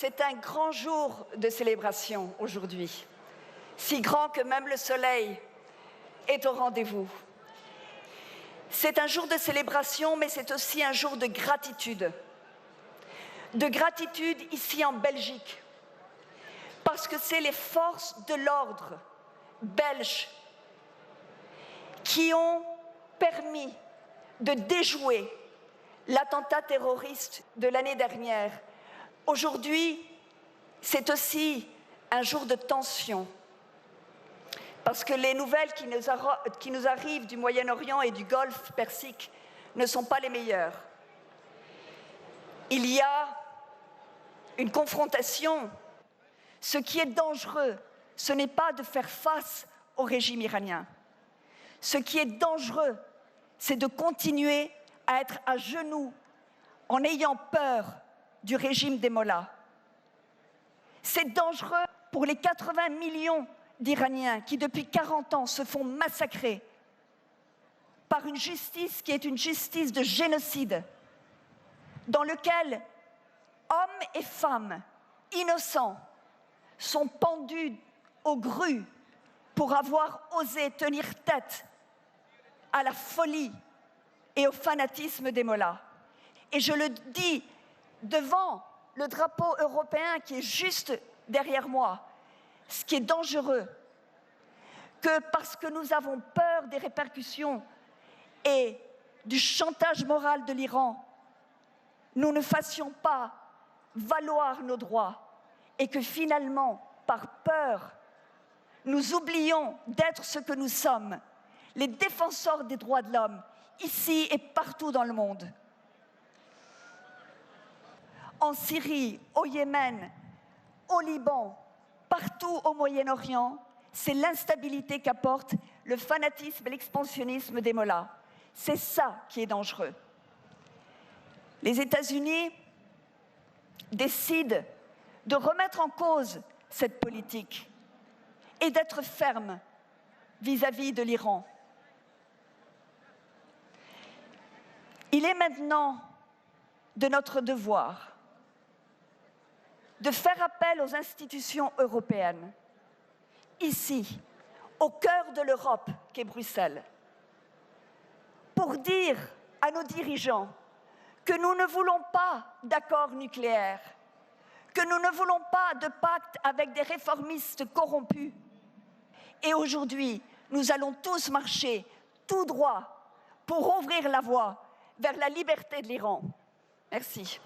c'est un grand jour de célébration aujourd'hui, si grand que même le soleil est au rendez-vous. C'est un jour de célébration, mais c'est aussi un jour de gratitude. De gratitude ici en Belgique, parce que c'est les forces de l'ordre belges qui ont permis de déjouer l'attentat terroriste de l'année dernière. Aujourd'hui, c'est aussi un jour de tension, parce que les nouvelles qui nous arrivent du Moyen-Orient et du Golfe Persique ne sont pas les meilleures. Il y a une confrontation. Ce qui est dangereux, ce n'est pas de faire face au régime iranien. Ce qui est dangereux, c'est de continuer à être à genoux en ayant peur du régime des mollahs. C'est dangereux pour les 80 millions d'Iraniens qui, depuis 40 ans, se font massacrer par une justice qui est une justice de génocide, dans lequel hommes et femmes innocents sont pendus aux grues pour avoir osé tenir tête à la folie et au fanatisme des mollahs. Et je le dis devant le drapeau européen qui est juste derrière moi, ce qui est dangereux, que parce que nous avons peur des répercussions et du chantage moral de l'Iran, nous ne fassions pas valoir nos droits et que finalement, par peur, nous oublions d'être ce que nous sommes, les défenseurs des droits de l'homme, ici et partout dans le monde. En Syrie, au Yémen, au Liban, partout au Moyen-Orient, c'est l'instabilité qu'apporte le fanatisme et l'expansionnisme des mollahs. C'est ça qui est dangereux. Les États-Unis décident de remettre en cause cette politique et d'être fermes vis-à-vis de l'Iran. Il est maintenant de notre devoir de faire appel aux institutions européennes, ici, au cœur de l'Europe qu'est Bruxelles, pour dire à nos dirigeants que nous ne voulons pas d'accord nucléaire, que nous ne voulons pas de pacte avec des réformistes corrompus. Et aujourd'hui, nous allons tous marcher tout droit pour ouvrir la voie vers la liberté de l'Iran. Merci.